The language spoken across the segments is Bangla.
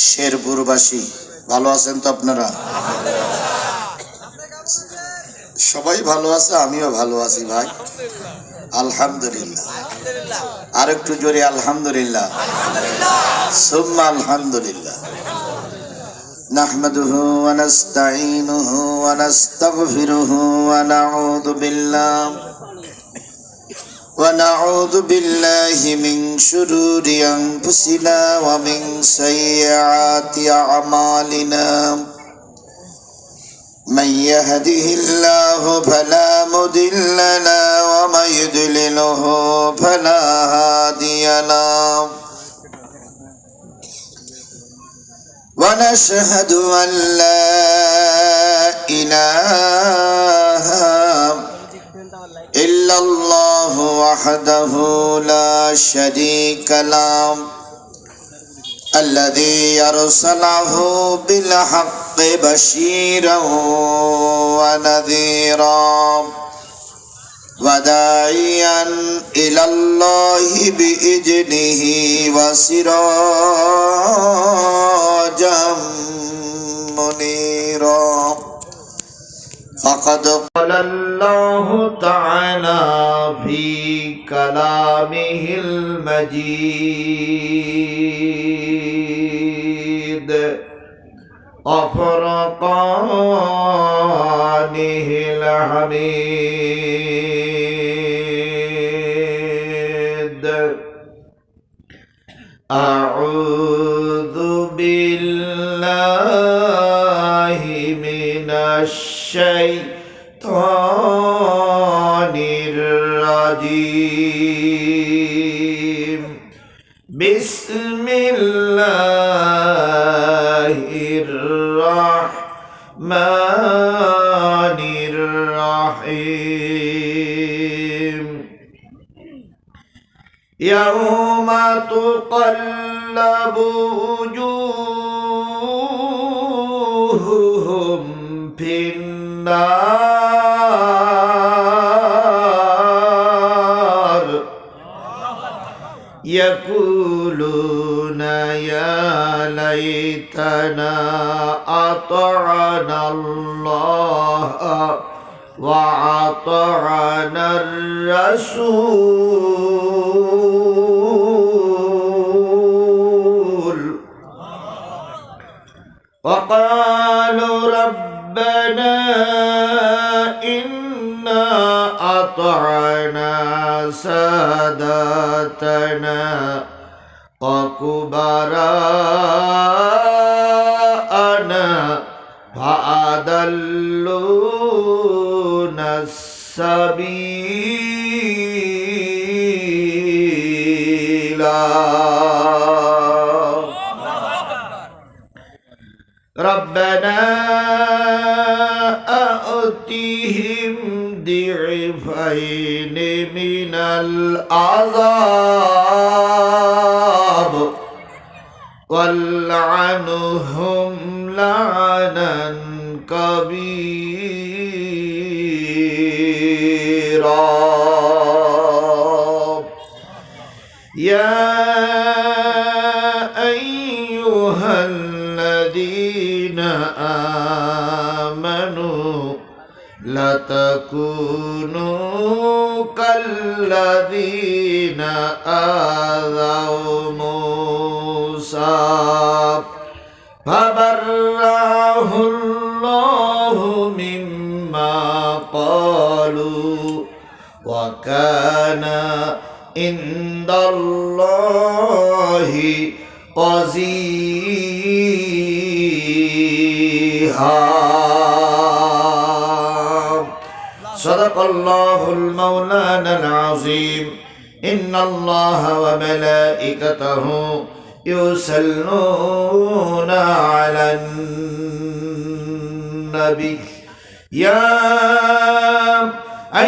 শেরপুরবাসী ভালো আছেন তো আপনারা? সবাই ভালো আছে, আমিও ভালো আছি ভাই, আলহামদুলিল্লাহ। আর একটু জোরে আলহামদুলিল্লাহ, সুম্মা আলহামদুলিল্লাহ। নাহমাদুহু ওয়া নাস্তাঈনুহু ওয়া নাস্তাগফিরুহু ওয়া নাউযু বিল্লাহি মিন শুরুরি আনফুসিনা ওয়া মিন সাইয়্যাতি আ'মালিনা। من يهده الله فلا مضل له ومن يضلله فلا هادي له ونشهد أن لا إله إلا الله وحده لا شريك له الذي أرسله بالحق بشيرا ونذيرا وداعيا إلى الله بإذنه وسراجا منيرا. فقد قال الله تعالى في كلامه المجيد وفرقانه الحميد. أعوذ بالله من الشيطان الرجيم. بسم الله الرحمن الرحيم. يوم تقلب وجوههم في النار يقولون يا ليتنا أطعنا الله وأطعنا الرسول وقالوا ربنا إنا أطعنا ساداتنا وكبراءنا فأضلونا السبيل. ربنا آتهم ضعفين من العذاب والعنهم لعنا كبيرا. يا أيها الذين آمنوا لا تكونوا كالذين آذوا موسى فبرأه الله مما قالوا وكان عند الله وجيها. صدق الله المولانا العظيم. إن الله وملائكته يصلون على النبي يا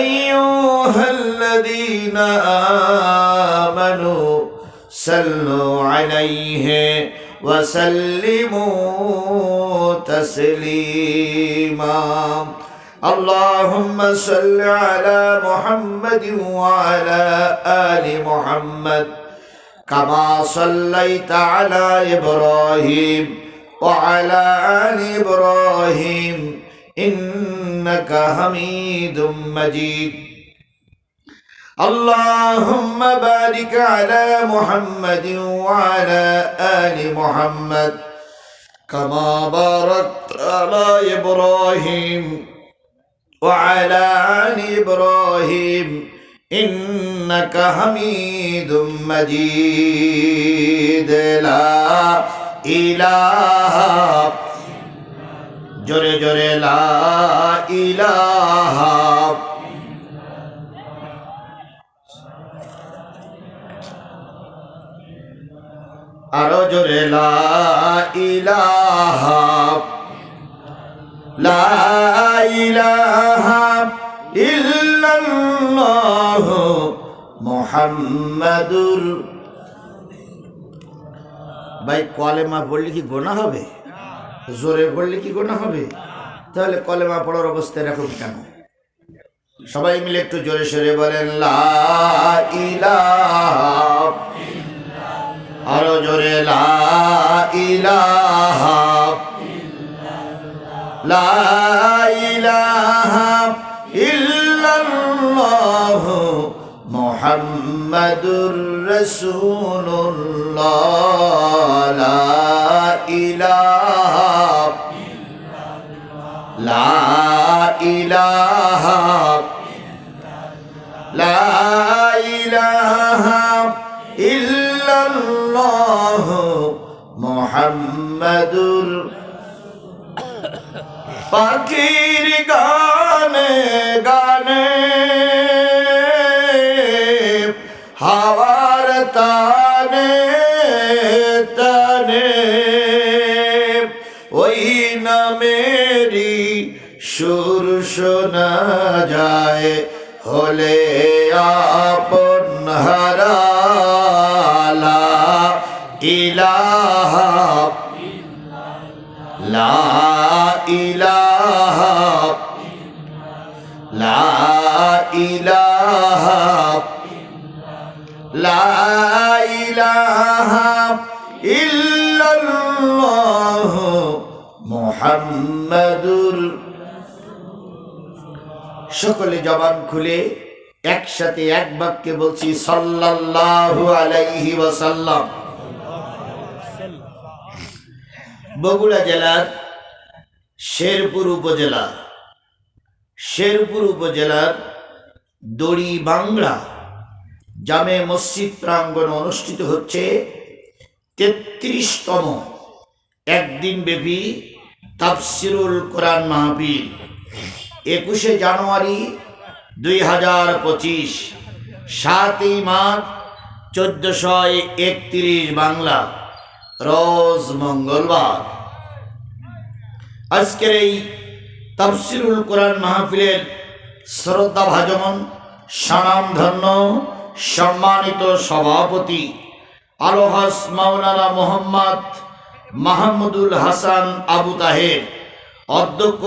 أيها الذين آمنوا صلوا عليه وسلموا تسليما. اللهم صل على محمد وعلى آل محمد كما صليت على إبراهيم وعلى آل إبراهيم إنك حميد مجيد اللهم بارك على محمد وعلى آل محمد كما باركت على إبراهيم وعلى آل إبراهيم إنك حميد مجيد لا إله جري جري لا إله আরো জোরে লা ইলাহা লা ইলাহা ইল্লাল্লাহ মুহাম্মাদুর। ভাই কলেমা পড়লে কি গোনা হবে? জোরে পড়লে কি গোনা হবে? তাহলে কলেমা পড়ার অবস্থায় রাখুন কেন? সবাই মিলে একটু জোরে সোরে বলেন লা ইলাহা, আরো জোরে লা ইলাহা লা ইলাহা ইল্লাল্লাহ মুহাম্মাদুর রাসূলুল্লাহ লা ইলাহা লা ইলাহা লা ইলাহা ইল্লাল্লাহ মুহাম্মাদুর। পাখির গানে গানে হাওয়ার তানে তানে ওই নামেরই সুর শোনা যায় হলে আপন হারা লা ইলাহা লা ইলাহা লা ইলাহা লা ইলাহা ইল্লাল্লাহ মুহাম্মাদুর। সকলে জবান খুলে একসাথে এক বাক্যে বলছি সাল্লাল্লাহু আলাইহি ওয়াসাল্লাম। বগুড়া জেলার শেরপুর উপজেলার দড়ি বাংলা জামে মসজিদ প্রাঙ্গণে অনুষ্ঠিত হচ্ছে ৩৩তম একদিন ব্যাপী তাফসিরুল কোরআন মাহফিল। ২১শে জানুয়ারি ২০২৫, ৭ই মার্চ ১৪৩১ বাংলা, রোজ মঙ্গলবার। আজকের এই তাফসিরুল কোরআন মাহফিলের শ্রদ্ধাভাজন স্বনামধন্য সম্মানিত সভাপতি আলহাজ মাওলানা মোহাম্মদ মাহমুদুল হাসান আবু তাহের, অধ্যক্ষ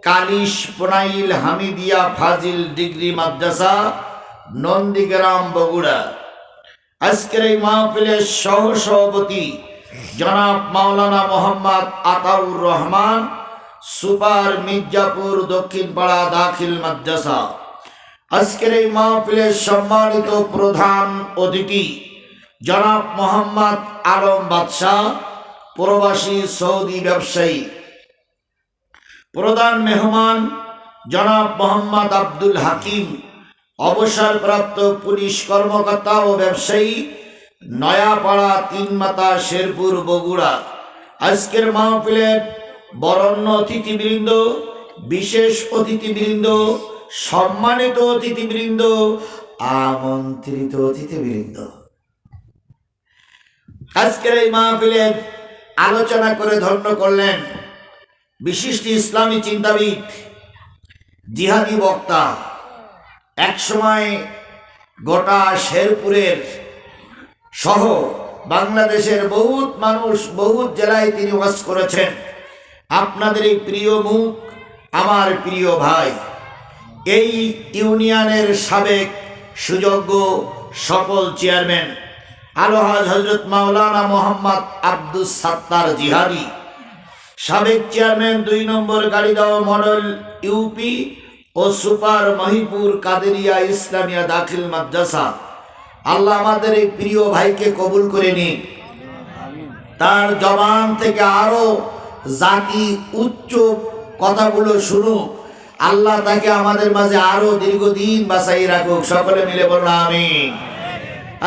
কালিশ পোনাইল হামিদিয়া ফাজিল ডিগ্রি মাদ্রাসা নন্দীগ্রাম বগুড়া। আজকের এই মাহফিলের সহসভাপতি জনাব মাওলানা মোহাম্মদ আতাউর রহমান, সুপার মির্জাপুর দক্ষিণপাড়া দাখিল মাদ্রাসা। আজকের এই মাহফিলের সম্মানিত প্রধান অতিথি জনাব মোহাম্মদ আলম বাদশাহ, প্রবাসী সৌদি ব্যবসায়ী। প্রধান মেহমান জনাব মোহাম্মদ আব্দুল হাকিম, অবসরপ্রাপ্ত পুলিশ কর্মকর্তা ও ব্যবসায়ী, নয়াপাড়া তিনমাতা, শেরপুর, বগুড়া। আজকের মাহফিলের বরণ্য অতিথিবৃন্দ, বিশেষ অতিথিবৃন্দ, সম্মানিত অতিথিবৃন্দ, আমন্ত্রিত অতিথিবৃন্দ, আজকের এই মাহফিলের আলোচনা করে ধন্য করলেন বিশিষ্ট ইসলামী চিন্তাবিদ, জিহাদি বক্তা, একসময় গোটা শেরপুরের সহ বাংলাদেশের বহুত মানুষ, বহুত জেলায় তিনি ওয়াজ করেছেন। আপনাদের এই প্রিয় মুখ, আমার প্রিয় ভাই, এই ইউনিয়নের সাবেক সুযোগ্য সকল চেয়ারম্যান, আলহাজ হযরত মাওলানা মোহাম্মদ আব্দুস সাত্তার জিহাদি, সাবেক চেয়ারম্যান 2 নম্বর গাড়িদাও মডেল ইউপি ও সুপার মহিপুর কাদেরিয়া ইসলামিয়া দাখিল মাদ্রাসা। আল্লাহ আমাদের এই প্রিয় ভাইকে কবুল করে নিন, তার জবান থেকে আরো জাতি উচ্চ কথাগুলো শুনুক, আল্লাহ তাকে আমাদের মাঝে আরো দীর্ঘদিন বাঁচাই রাখুক। সকলে মিলে বলুন আমিন।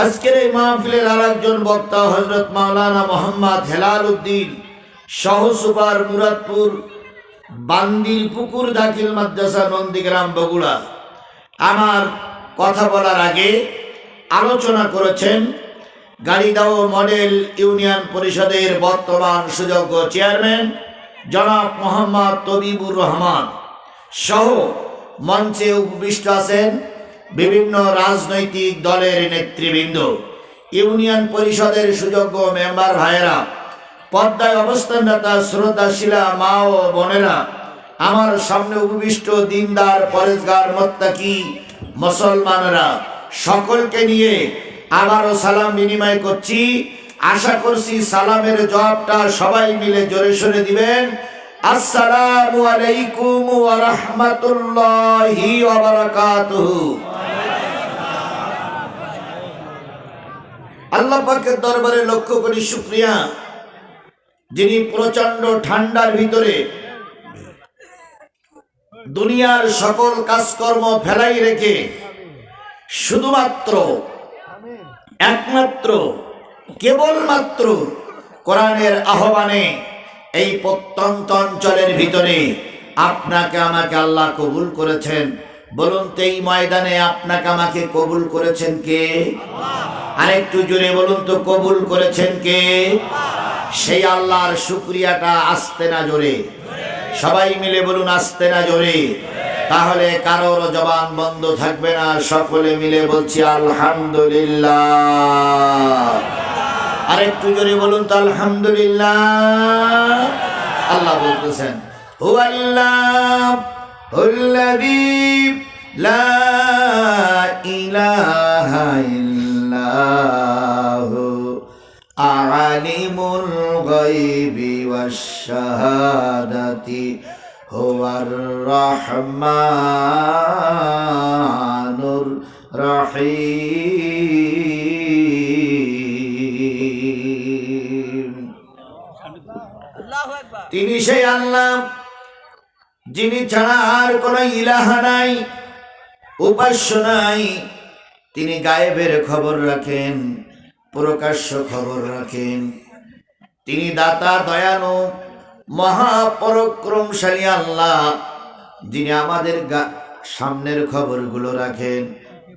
আজকের এই মাহফিলের আরেকজন বক্তা হযরত মাওলানা মোহাম্মদ হেলাল উদ্দিন, সহ সুপার মুরাদপুর বান্দিল পুকুর দাখিল মাদ্রাসা নন্দীগ্রাম বগুড়া। আমার কথা বলার আগে আলোচনা করেছেন গাড়িদাও মডেল ইউনিয়ন পরিষদের বর্তমান সুযোগ্য চেয়ারম্যান জনাব মোহাম্মদ তবিবুর রহমান সহ মঞ্চে উপবিষ্ট আছেন বিভিন্ন রাজনৈতিক দলের নেতৃবৃন্দ, ইউনিয়ন পরিষদের সুযোগ্য মেম্বার ভাইয়েরা, পর্দায় অবস্থানরতা শ্রদ্ধাশীলা মা ও বোনেরা, আমার সামনে উপবিষ্ট দিনদার পরেজগার মুত্তাকি মুসলমানরা, সকলকে নিয়ে আবারও সালাম বিনিময় করছি। আশা করছি সালামের জবাবটা সবাই মিলে জোরে সোরে দিবেন। আসসালামু আলাইকুম ওয়া রাহমাতুল্লাহি ওয়া বারাকাতুহু। আল্লাহ পাকের দরবারে লক্ষ কোটি শুকরিয়া, যিনি প্রচন্ড ঠান্ডার ভিতরে দুনিয়ার সকল কাজকর্ম ফেলাই রেখে শুধুমাত্র একমাত্র কেবলমাত্র কোরআনের আহ্বানে এই প্রত্যন্ত অঞ্চলের ভিতরে আপনাকে আমাকে আল্লাহ কবুল করেছেন। বলুন তো এই ময়দানে আপনাকে আমাকে কবুল করেছেন কে? আরেকটু জোরে বলুন তো, কবুল করেছেন কে? সেই আল্লাহর শুকরিয়াটা আস্তে না জোরে? সবাই মিলে বলুন আস্তে না জোরে, তাহলে কারোর জবান বন্ধ থাকবে না। সকলে মিলে বলছি আলহামদুলিল্লাহ। আরেকটু জোরে বলুন তো আলহামদুলিল্লাহ। আল্লাহ বলতেছেন হুয়াল্লাহুল্লাযী লা ইলাহা ইল্লাহু আলিমুল গায়বি ওয়াশ শাহাদাতি হুয়ার রহমানুর রহিম। তিনি সেই আল্লাহ যিনি ছাড়া আর কোন ইলাহা নাই, উপাস্য নাই। তিনি গায়েবের খবর রাখেন, প্রকাশ্য খবর রাখেন। তিনি দাতা দয়ালু মহাপরাক্রমশালী আল্লাহ, যিনি আমাদের সামনের খবরগুলো রাখেন,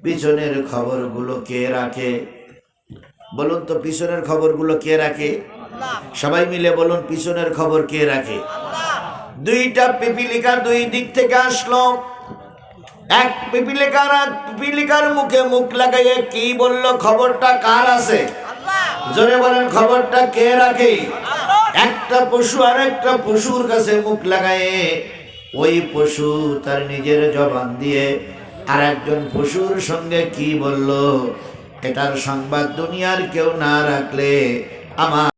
পিছনের খবরগুলো কে রাখে? বলুন তো পিছনের খবরগুলো কে রাখে? সবাই মিলে বলুন পিছনের খবর কে রাখে? দুইটা পিপিলিকা দুই দিক থেকে আসলো, এক পিপিলিকার মুখে মুখ লাগাইয়ে কি বলল? খবরটা কার আছে? জোরে বলেন খবরটা কে রাখে? একটা পশু আর একটা পশুর কাছে মুখ লাগায়ে ওই পশু তার নিজের জবান দিয়ে আর একজন পশুর সঙ্গে কি বলল, এটার সংবাদ দুনিয়ার কেউ না রাখলে আমার